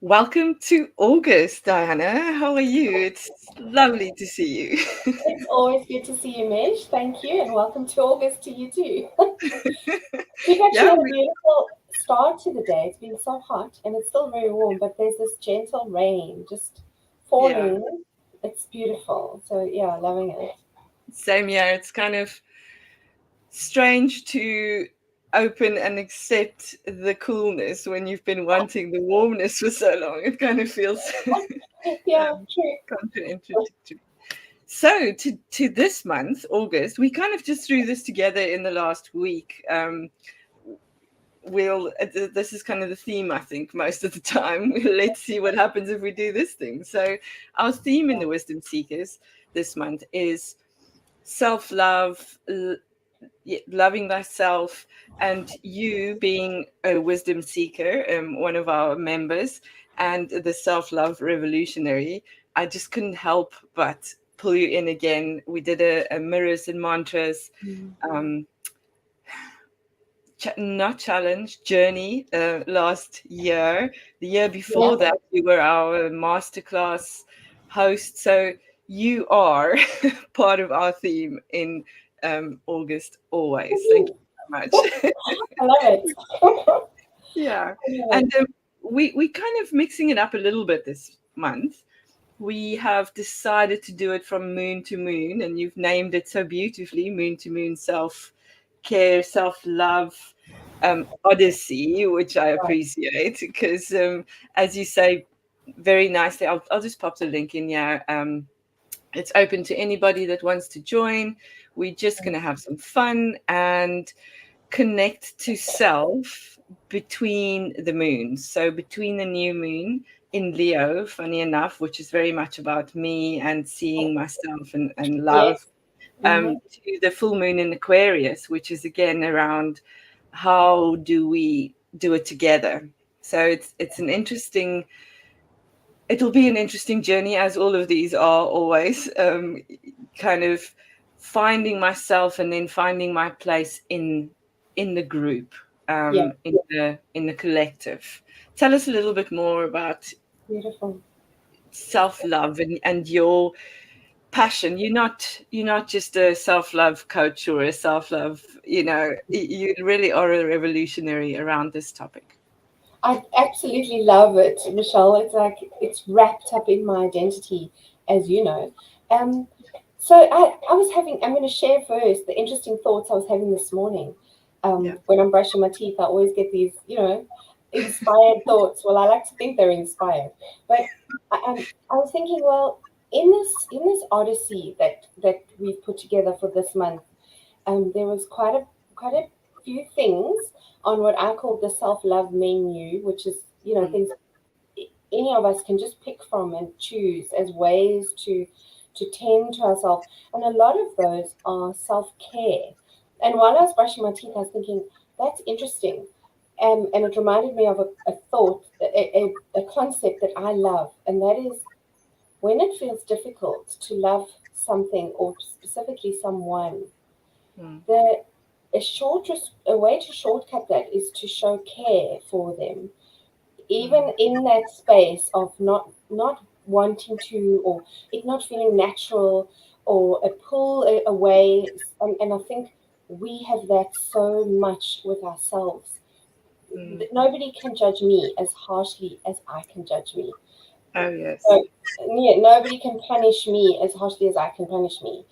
Welcome to August, Diana. How are you? It's lovely to see you. It's always good to see you, Mish. Thank you, and welcome to August to you too. We've actually Yeah, had a beautiful start to the day. It's been so hot and it's still very warm, but there's this gentle rain just yeah. falling. It's beautiful. So yeah, loving it. Same here. It's kind of strange to open and accept the coolness when you've been wanting the warmness for so long. It kind of feels Yeah, um, true. counterintuitive. So to this month, August, we kind of just threw this together in the last week. This is kind of the theme, I think, most of the time. Let's see what happens if we do this thing. So our theme in the Wisdom Seekers this month is self-love, loving thyself, and you being a wisdom seeker, one of our members, and the self-love revolutionary. I just couldn't help but pull you in again. We did a mirrors and mantras um, not challenge journey last year. The year Yeah. before that, you were our masterclass host. So you are part of our theme in August always. Thank you Woohoo. so much. I love it. Yeah, I love it. and we kind of mixing it up a little bit this month. We have decided to do it from moon to moon, and you've named it so beautifully, moon to moon self care, self love, odyssey, which I Right. appreciate because, as you say very nicely, I'll just pop the link in here. It's open to anybody that wants to join. We're just going to have some fun and connect to self between the moons. So between the new moon in Leo, funny enough, which is very much about me and seeing myself and Yes. love, Mm-hmm. to the full moon in Aquarius, which is again around how do we do it together. So it's an interesting, it'll be an interesting journey, as all of these are always, kind of finding myself and then finding my place in the group, Yeah. in the collective. Tell us a little bit more about Beautiful. self-love and your passion. You're not just a self-love coach or a self-love, you really are a revolutionary around this topic. I absolutely love it, Michelle. It's like it's wrapped up in my identity, as you know. Um, so I was having, I'm going to share first the interesting thoughts I was having this morning. Yeah. When I'm brushing my teeth, I always get these, inspired thoughts. Well, I like to think they're inspired. But I was thinking, well, in this odyssey that we've put together for this month, there was quite a few things on what I call the self love menu, which is Mm, things any of us can just pick from and choose as ways to tend to ourselves, and a lot of those are self care. And while I was brushing my teeth, I was thinking that's interesting, and it reminded me of a thought, a concept that I love, and that is when it feels difficult to love something or specifically someone, mm, the a way to shortcut that is to show care for them, mm, even in that space of not wanting to, or it not feeling natural, or a pull away. And I think we have that so much with ourselves. mm. Nobody can judge me as harshly as I can judge me. Oh yes. So, yeah, nobody can punish me as harshly as I can punish me.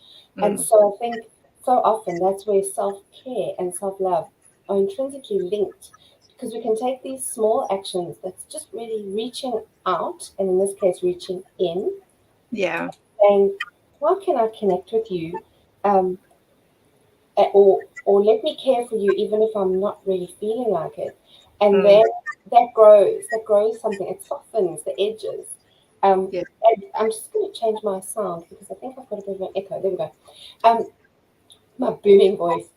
And Mm, so I think so often that's where self care and self love are intrinsically linked, because we can take these small actions that's just really reaching out, and in this case, reaching in, yeah. saying, how can I connect with you? Um, or let me care for you even if I'm not really feeling like it. And Mm, then that grows something, it softens the edges. yeah. And I'm just going to change my sound because I think I've got a bit of an echo. There we go. My booming voice.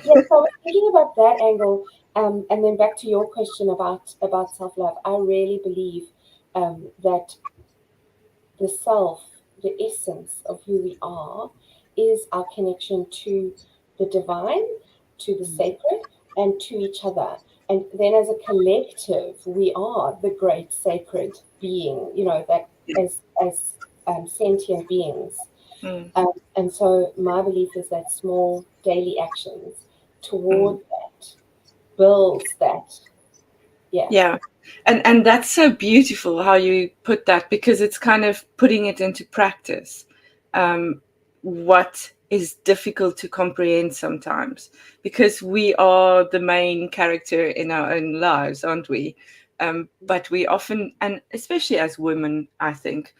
Yes, so I was thinking about that angle, and then back to your question about self love. I really believe that the self, the essence of who we are, is our connection to the divine, to the Mm, sacred, and to each other. and then as a collective, we are the great sacred being, that as sentient beings. Mm, And so my belief is that small daily actions mm. toward that builds that. Yeah. Yeah. And that's so beautiful how you put that, because it's kind of putting it into practice. What is difficult to comprehend sometimes, because we are the main character in our own lives, aren't we? But we often, and especially as women, I think,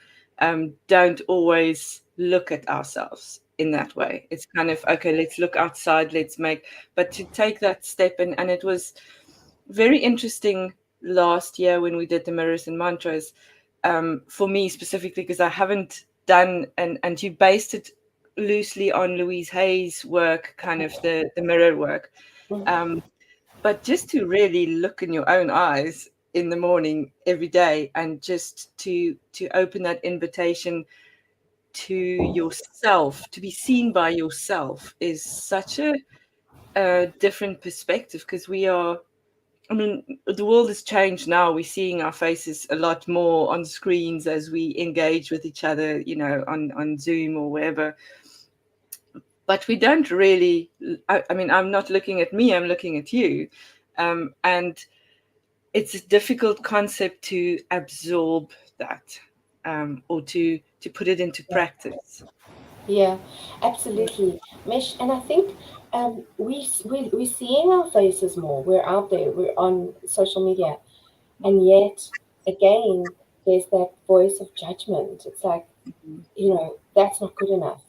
don't always look at ourselves in that way. It's kind of, okay, let's look outside, let's make, but to take that step, and it was very interesting last year when we did the mirrors and mantras, for me specifically, because I haven't done, and you based it loosely on Louise Hay's work, kind of the mirror work, Mhm. um, but just to really look in your own eyes in the morning every day, and just to open that invitation to yourself, to be seen by yourself, is such a different perspective, because we are, I mean, the world has changed now. We're seeing our faces a lot more on screens as we engage with each other, on Zoom or wherever. But we don't really, I mean, I'm not looking at me, I'm looking at you. And it's a difficult concept to absorb that, or to put it into Yeah. practice. Yeah, Yeah. absolutely, Mish. And I think we're seeing our faces more. We're out there. We're on social media, and yet again, there's that voice of judgment. It's like, Mm, that's not good enough.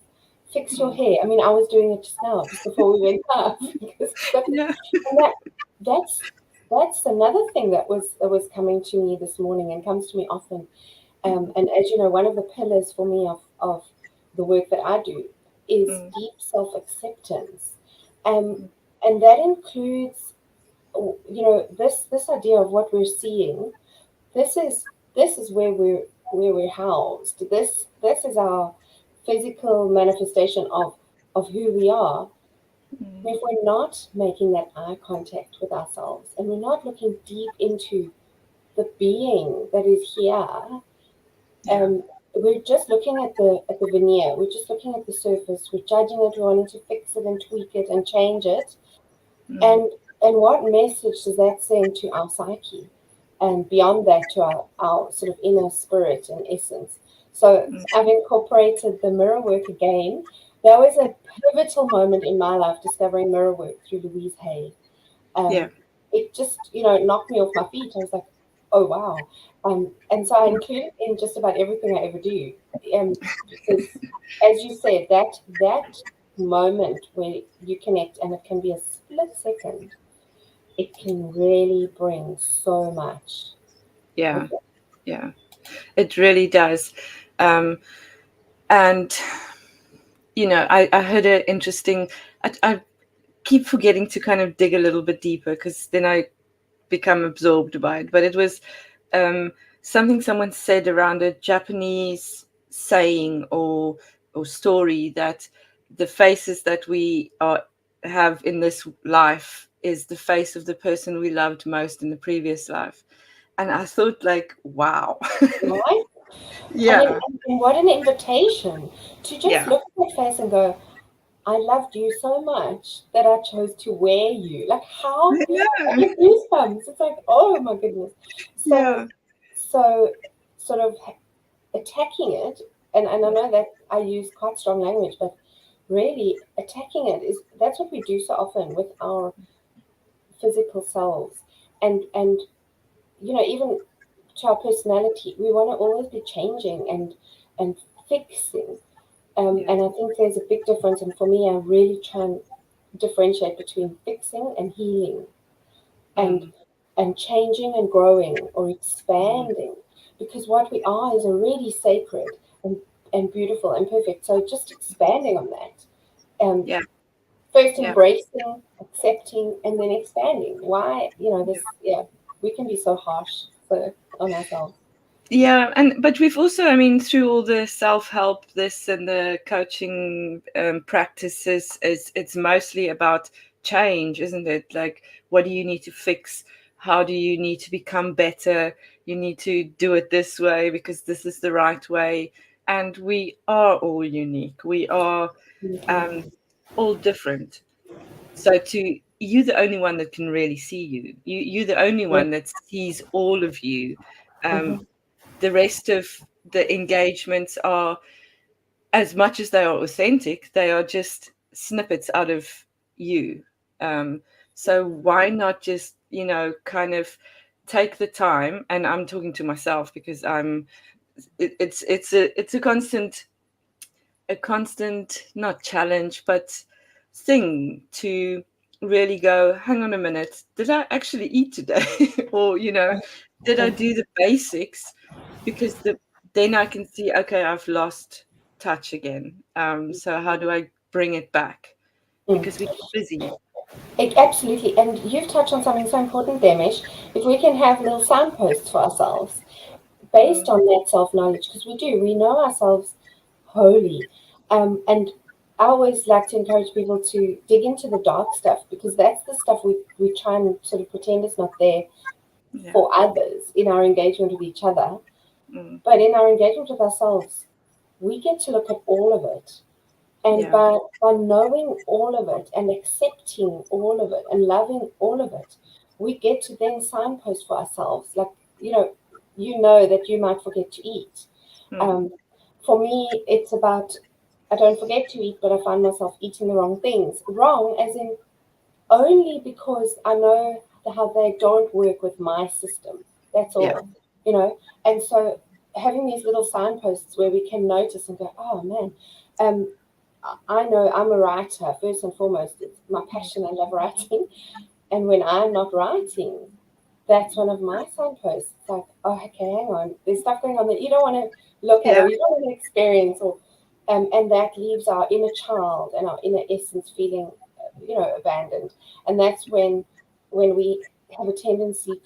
Fix your mm. hair. I mean, I was doing it just now, just before we went live, because it's got, Yeah. and that's another thing that was coming to me this morning and comes to me often. And as you know, one of the pillars for me of the work that I do is Mm, deep self acceptance, and that includes, this idea of what we're seeing. This is where we're housed. This is our physical manifestation of who we are. mm. If we're not making that eye contact with ourselves and we're not looking deep into the being that is here, Yeah. um, we're just looking at the veneer. We're just looking at the surface. We're judging it. We're wanting to fix it and tweak it and change it. Mm, And what message does that send to our psyche? And beyond that, to our sort of inner spirit and essence. So mm. I've incorporated the mirror work again. That was a pivotal moment in my life, discovering mirror work through Louise Hay. Yeah. um, it just knocked me off my feet. I was like, oh wow. And so I include it in just about everything I ever do, because as you said, that moment where you connect, and it can be a split second, it can really bring so much with Yeah. it. Yeah. It really does. Um, and I heard an interesting. I keep forgetting to kind of dig a little bit deeper, because then I become absorbed by it. But it was um, something someone said around a Japanese saying or story, that the faces that we have in this life is the face of the person we loved most in the previous life. And I thought, like, wow. Right? And then Yeah. and what an invitation to just Yeah. look at that face and go, I loved you so much that I chose to wear you. Like how I Yeah. get goosebumps. It's like, oh my goodness. So Yeah. so sort of attacking it, and I know that I use quite strong language, but really attacking it is that's what we do so often with our physical selves. And even to our personality, we want to always be changing and fixing. Yeah. And I think there's a big difference. And for me, I really try and differentiate between fixing and healing, and Mm, and changing and growing or mm. expanding. Because what we are is already sacred and beautiful and perfect. So just expanding on that. Yeah. First Yeah. embracing, accepting, and then expanding. Why, Yeah. this, yeah, we can be so harsh on ourselves. Yeah, and but we've also, I mean, through all the self-help, this and the coaching practices, is it's mostly about change, isn't it? Like, what do you need to fix? How do you need to become better? You need to do it this way because this is the right way. And we are all unique. We are um, all different. So to you're the only one that can really see you. You're the only Yeah. one that sees all of you. Um, Mhm. the rest of the engagements are, as much as they are authentic, they are just snippets out of you. Um, so why not just, kind of take the time? And I'm talking to myself because it's a constant not challenge but thing to really go, hang on a minute, did I actually eat today? Or did I do the basics? Because then I can see, okay, I've lost touch again. So how do I bring it back? Mm. Because we get busy. Absolutely. And you've touched on something so important there, Mish. If we can have little signposts for ourselves based Mm, on that self knowledge, because we know ourselves wholly. And I always like to encourage people to dig into the dark stuff because that's the stuff we try and sort of pretend is not there yeah. for others in our engagement with each other. Mm, But in our engagement with ourselves, we get to look at all of it. And yeah. by knowing all of it and accepting all of it and loving all of it, we get to then signpost for ourselves. Like, that you might forget to eat. Mm, Um, for me, it's about I don't forget to eat, but I find myself eating the wrong things. Wrong, as in only because I know how they don't work with my system. That's yeah. all, you know. And so having these little signposts where we can notice and go, oh man, um, I know I'm a writer first and foremost. It's my passion. I love writing, and when I'm not writing, that's one of my signposts. It's like, oh, okay, hang on. There's stuff going on that you don't want to look at Yeah. or you don't want to experience, or and that leaves our inner child and our inner essence feeling, abandoned. And that's when we have a tendency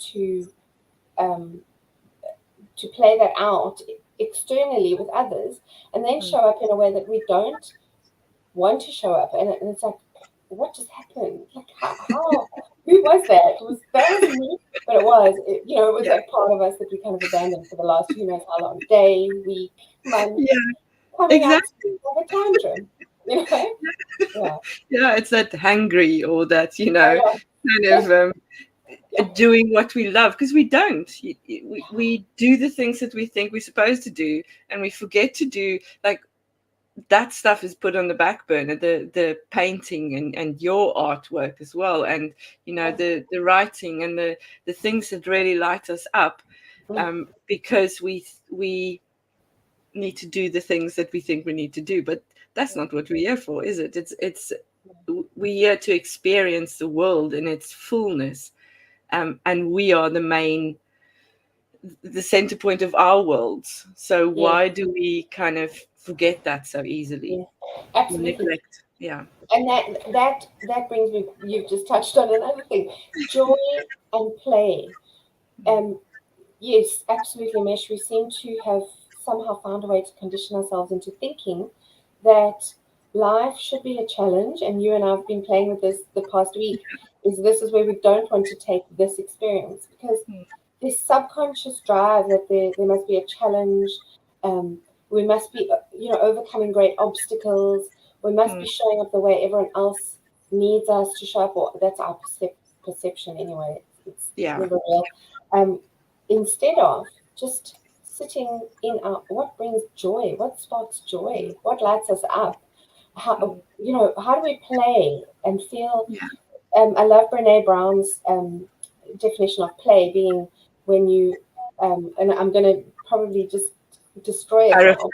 um, to play that out externally with others, and then Mm, show up in a way that we don't want to show up. And it's like, what just happened? Like, how who was that? That wasn't me, but it was yeah. that part of us that we kind of abandoned for the last who knows how long, day, week, month, Yeah. coming out Exactly. of a tantrum. You know, yeah, Yeah. It's that hangry or that, oh, kind yeah. of doing what we love, because we don't. We do the things that we think we're supposed to do, and we forget to do, like, that stuff is put on the back burner, the painting and your artwork as well, and the writing and the things that really light us up, Mm, because we need to do the things that we think we need to do, but that's not what we're here for, is it? It's we're here to experience the world in its fullness, and we are the center point of our worlds. So yeah, why do we kind of forget that so easily? yeah, absolutely. Neglect. Yeah. And that brings me. You've just touched on another thing: joy and play. Um, Yes, absolutely, Mesh. We seem to have somehow found a way to condition ourselves into thinking that life should be a challenge. And you and I have been playing with this the past week. This is where we don't want to take this experience because Mm, this subconscious drive that there must be a challenge. Um, we must be, overcoming great obstacles. We must mm, be showing up the way everyone else needs us to show up. Or that's our perception anyway. It's yeah. never real. Um, Instead of just sitting in our what brings joy, what sparks Mm, joy, what lights us up. How mm, how do we play and feel? yeah. I love Brene Brown's definition of play being when you, and I'm going to probably just destroy it Parrot. now.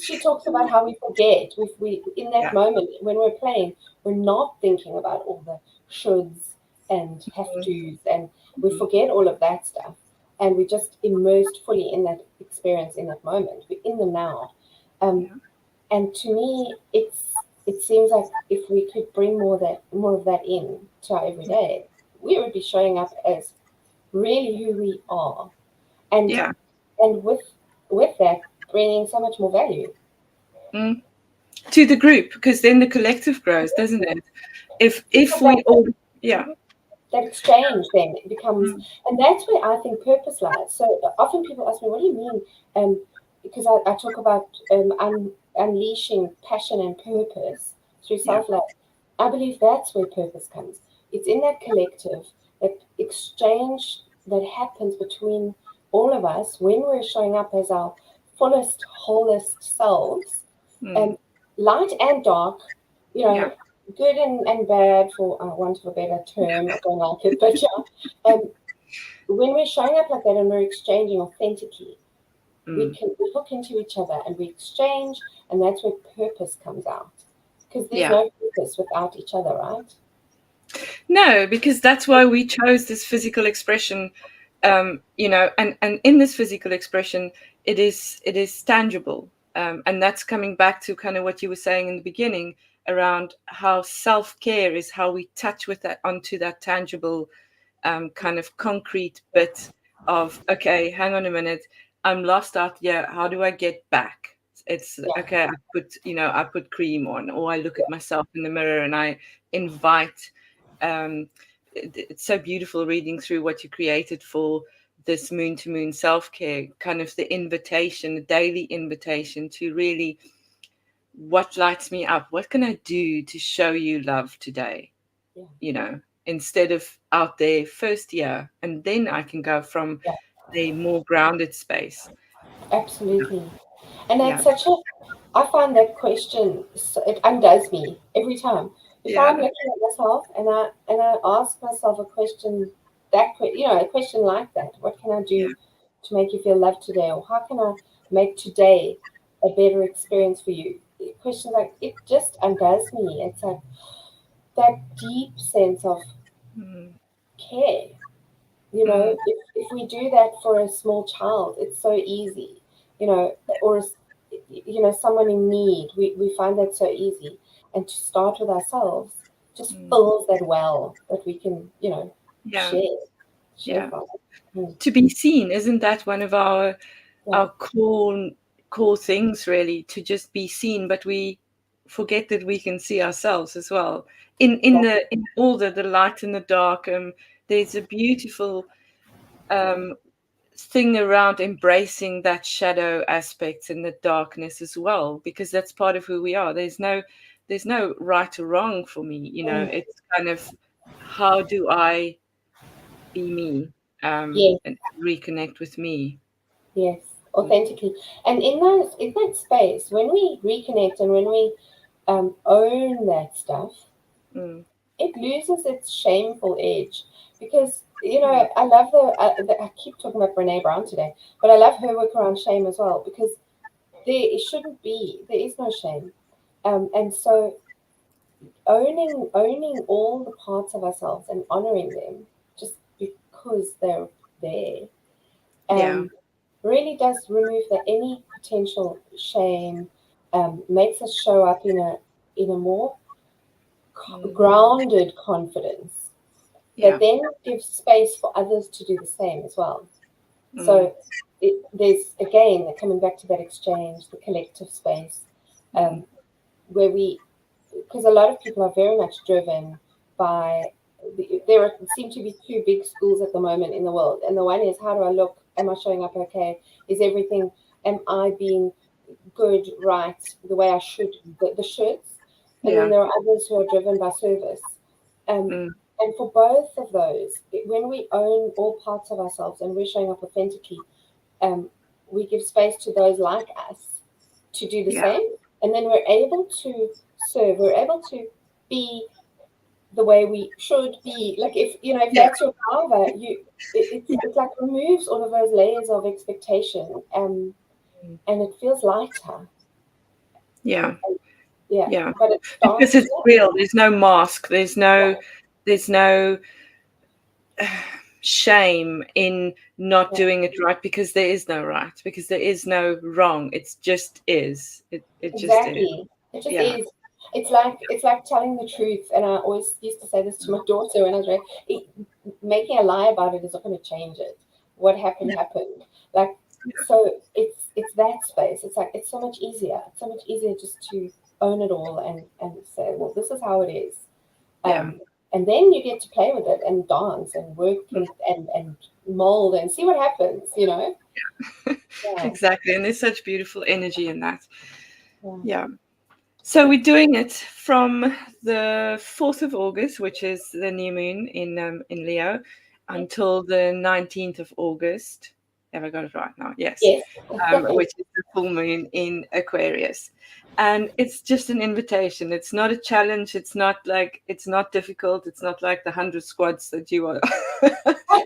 She talks about how we forget. We in that Yeah. moment when we're playing, we're not thinking about all the shoulds and have Mm, tos, and we mm, forget all of that stuff, and we just immersed fully in that experience in that moment. We're in the now. Um, yeah. and to me, it seems like if we could bring more of that in to our everyday, we would be showing up as really who we are, and Yeah. and with that bringing so much more value. Mm. to the group, because then the collective grows, doesn't it? If Because we all, yeah. that exchange then becomes, Mm, and that's where I think purpose lies. So often people ask me, what do you mean? Because I talk about unleashing passion and purpose through yeah. self-love. I believe that's where purpose comes. It's in that collective, that exchange that happens between all of us when we're showing up as our fullest, wholest selves, Mm, um, light and dark, you yeah. know, good and bad, for want of a better term. I don't like it, but yeah. When we're showing up like that and we're exchanging authentically, Mm, we hook into each other and we exchange, and that's where purpose comes out. Because there's yeah. no purpose without each other, right? No, because that's why we chose this physical expression. And in this physical expression, it is tangible, and that's coming back to kind of what you were saying in the beginning around how self-care is how we touch with that onto that tangible, kind of concrete bit of, okay, hang on a minute, I'm lost out here. How do I get back? It's Yeah, okay. I put cream on, or I look at myself in the mirror and I invite. It's so beautiful reading through what you created for this moon to moon self care, kind of the invitation, the daily invitation to really, what lights me up? What can I do to show you love today? yeah, Instead of out there first year, and then I can go from yeah, a more grounded space. absolutely. And Yeah, that's such a, I find that question, it undoes me every time. If I'm yeah, looking at myself and I ask myself a question, a question like that, what can I yeah, do to make you feel loved today, or how can I make today a better experience for you? Questions like, it just undoes me. It's like that deep sense of mm, care. mm, If we do that for a small child, it's so easy, or someone in need, we find that so easy. And to start with ourselves just mm. fills that well that we can, Yeah, share yeah. from. Mm, To be seen, isn't that one of our yeah, our core things, really, to just be seen? But we forget that we can see ourselves as well exactly. in all the light and the dark. There's a beautiful, um, thing around embracing that shadow aspect and the darkness as well, because that's part of who we are. There's no right or wrong for me. Mm, It's kind of, how do I be me, yes, and reconnect with me. yes, authentically. And in that space, when we reconnect and when we own that stuff, Mm, it loses its shameful edge. Because mm, I love I keep talking about Brene Brown today, but I love her work around shame as well, because there is no shame. And so owning all the parts of ourselves and honoring them just because they're there, yeah. um, really does remove any potential shame, makes us show up in a more Mm, grounded confidence that yeah. then gives space for others to do the same as well. Mm, So there's, again, coming back to that exchange, the collective space, mm, um, where because a lot of people are very much driven by, there seem to be two big schools at the moment in the world. And the one is, how do I look? Am I showing up okay? Is everything, am I being good, right, the way I should, the shoulds? And then yeah. there are others who are driven by service. Um, Mm, and for both of those, when we own all parts of ourselves and we're showing up authentically, um, we give space to those like us to do the yeah. same. And then we're able to serve, we're able to be the way we should be. Like, if Yeah. that's your driver, it like removes all of those layers of expectation, Mm, and it feels lighter. yeah. Yeah, Yeah. but it Because starts, it's yeah, real. There's no mask. There's yeah, no. There's no shame in not yeah. doing it right, because there is no right, because there is no wrong. It's just is. It just is. Exactly. It just Yeah. is. It's like telling the truth. And I always used to say this to my daughter when I was making a lie about it is not going to change it. What happened happened. Like, so it's that space. It's like it's so much easier. It's so much easier just to own it all and say, well, this is how it is. Yeah. And then you get to play with it and dance and work and mold and see what happens, you know? Yeah. Exactly. And there's such beautiful energy in that. Yeah. Yeah. So we're doing it from the 4th of August, which is the new moon in Leo, until the 19th of August. Have I got it right now? Yes. Yes. Which is the full moon in Aquarius. And it's just an invitation. It's not a challenge. It's not difficult. It's not like the 100 squats that you are.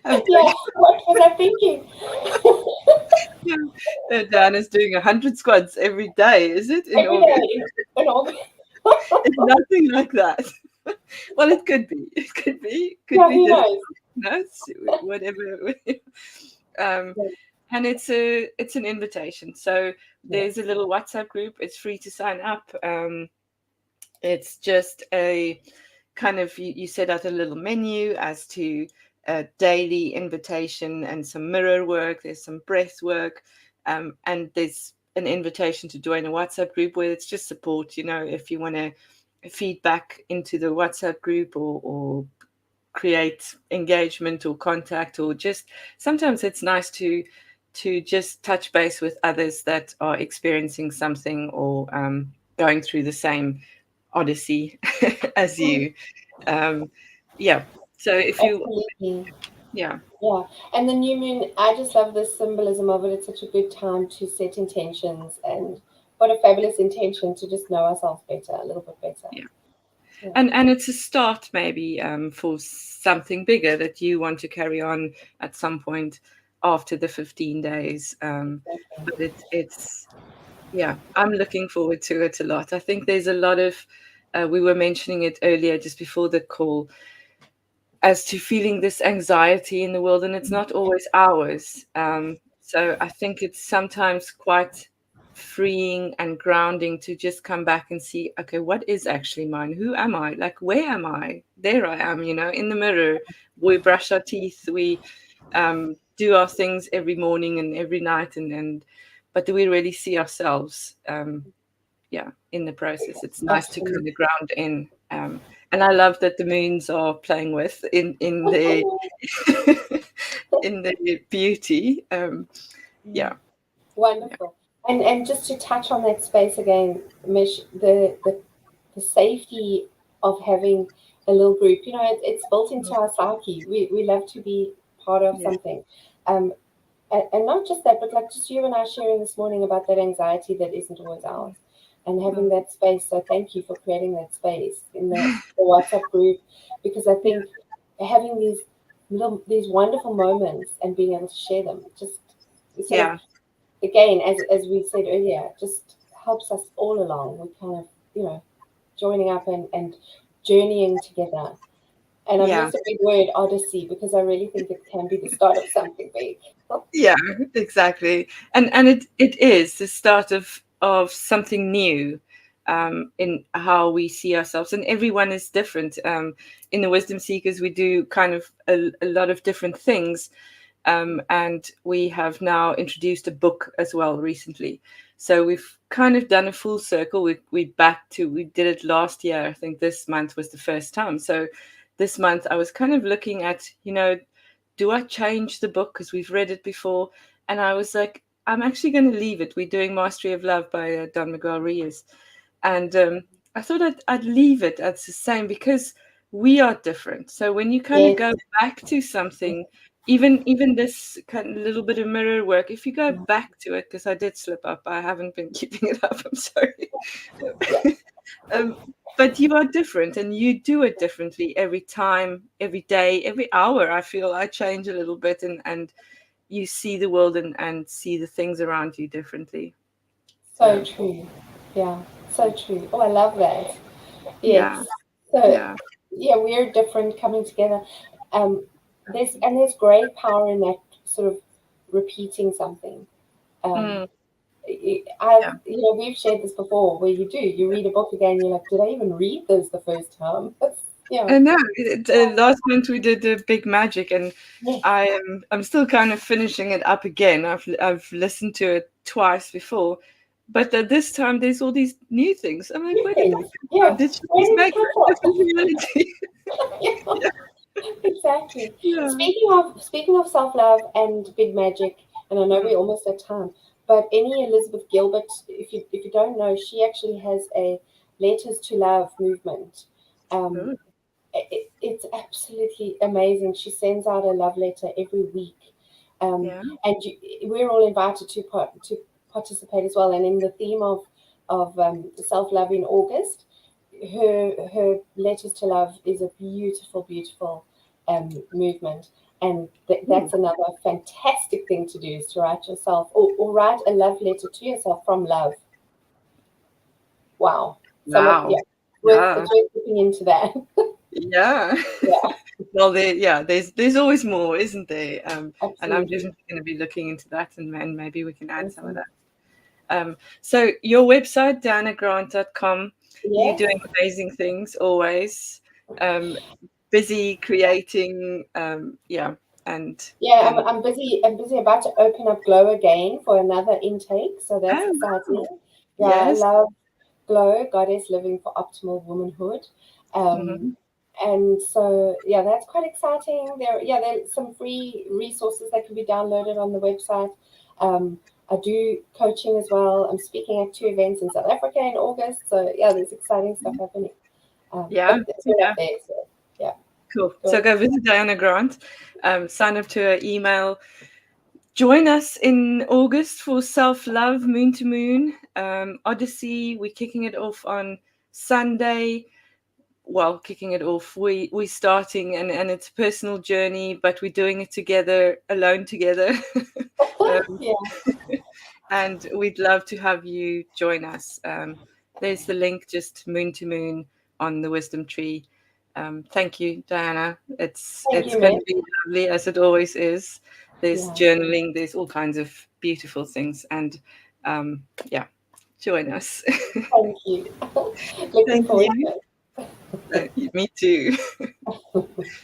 Yeah, what was I thinking? Dan is doing 100 squats every day, is it? In Every August? day in August. It's nothing like that. Well, it could be. It could be. Could Yeah, be who different. knows? Whatever. um, Yeah. and it's an invitation. So Yeah. there's a little WhatsApp group. It's free to sign up. It's just a kind of you set out a little menu as to a daily invitation and some mirror work. There's some breath work, and there's an invitation to join a WhatsApp group where it's just support. You know, if you want to feedback into the WhatsApp group or create engagement or contact, or just sometimes it's nice to just touch base with others that are experiencing something or going through the same odyssey as you. um yeah, so if you, Absolutely. yeah, Yeah. And the new moon, I just love the symbolism of it. It's such a good time to set intentions, and what a fabulous intention to just know ourselves better, a little bit better. yeah, Yeah. and it's a start maybe for something bigger that you want to carry on at some point after the 15 days. But it's yeah, I'm looking forward to it a lot. I think there's a lot of we were mentioning it earlier just before the call, as to feeling this anxiety in the world, and it's not always ours. So I think it's sometimes quite freeing and grounding to just come back and see, okay, what is actually mine? Who am I? Like, where am I? There I am, you know, in the mirror. We brush our teeth, we do our things every morning and every night, and but do we really see ourselves? Yeah, in the process. It's nice to Absolutely. kind of ground in. And I love that the moons are playing with in the in the beauty. Yeah, yeah, Wonderful. And just to touch on that space again, Mish, the safety of having a little group, you know, it's built into our psyche. We love to be part of yeah, something. And not just that, but like just you and I sharing this morning about that anxiety that isn't always ours, and having mm, that space. So thank you for creating that space in the WhatsApp group, because I think having these wonderful moments and being able to share them just sort of, yeah, again, as we said earlier, just helps us all along. We kind of, you know, joining up and journeying together. And I've yeah, used a big word, odyssey, because I really think it can be the start of something big. yeah, exactly. And it is the start of something new, in how we see ourselves, and everyone is different. In the Wisdom Seekers, we do kind of a lot of different things. And we have now introduced a book as well recently. So we've kind of done a full circle. We did it last year. I think this month was the first time. So this month I was kind of looking at, do I change the book because we've read it before? And I was like, I'm actually going to leave it. We're doing Mastery of Love by Don Miguel Ruiz. And I thought I'd leave it as the same because we are different. So when you kind of Yes. go back to something, even this kind of little bit of mirror work, if you go back to it, because I did slip up, I haven't been keeping it up, I'm sorry. Yeah. um, but you are different and you do it differently every time, every day, every hour. I feel I change a little bit, and you see the world and see the things around you differently. So So true. Yeah, so true. Oh, I love that. Yes. yeah, So yeah, yeah, we're different coming together. There's great power in that sort of repeating something. Um, mm, I've yeah. we've shared this before, where you read a book again, you're like, did I even read this the first time? Yeah. No, last month we did the big magic, and Yes. I'm still kind of finishing it up again. I've listened to it twice before, But at this time, there's all these new things. I'm like, New where did that things. come from? Yeah. Did she Where just did it make come a from? different reality? Yeah. Yeah. Exactly. Yeah. Speaking of self-love and big magic, and I know we're almost at time, but any Elizabeth Gilbert, if you don't know, she actually has a Letters to Love movement. Um, Oh, it's absolutely amazing. She sends out a love letter every week, yeah. and we're all invited to participate as well. And in the theme of self-love in August, her Letters to Love is a beautiful, beautiful movement. And Ooh, that's another fantastic thing to do, is to write yourself, or write a love letter to yourself from love. Wow. wow. Yeah, Yeah. it's worth looking into that. Yeah. Yeah, Well, there's always more, isn't there? And I'm absolutely. definitely going to be looking into that, and maybe we can add some of Awesome. that. So your website, dianagrant.com, you're Yes. doing amazing things always. Um, Busy creating, yeah, Yeah, and I'm busy. I'm busy about to open up Glow again for another intake, so that's oh exciting. wow, Yeah, I yes, love Glow, Goddess Living for Optimal Womanhood. Um, hmm and so yeah, that's quite exciting. There's some free resources that can be downloaded on the website. I do coaching as well. I'm speaking at 2 events in South Africa in August. So yeah, there's exciting stuff happening. yeah, But it's all up yeah, there. So yeah, cool. So good. go visit Diana Grant, sign up to her email. Join us in August for Self Love Moon to Moon Odyssey. We're kicking it off on Sunday. Well, kicking it off, we're starting, and it's a personal journey, but we're doing it together, alone together. um, Yeah, and we'd love to have you join us. There's the link, just Moon to Moon on the Wisdom Tree. Thank you, Diana. thank It's you, going man. to be lovely, as it always is. There's Yeah, journaling, there's all kinds of beautiful things, and yeah, join us. thank you. Looking Thank forward you. to Me too. it.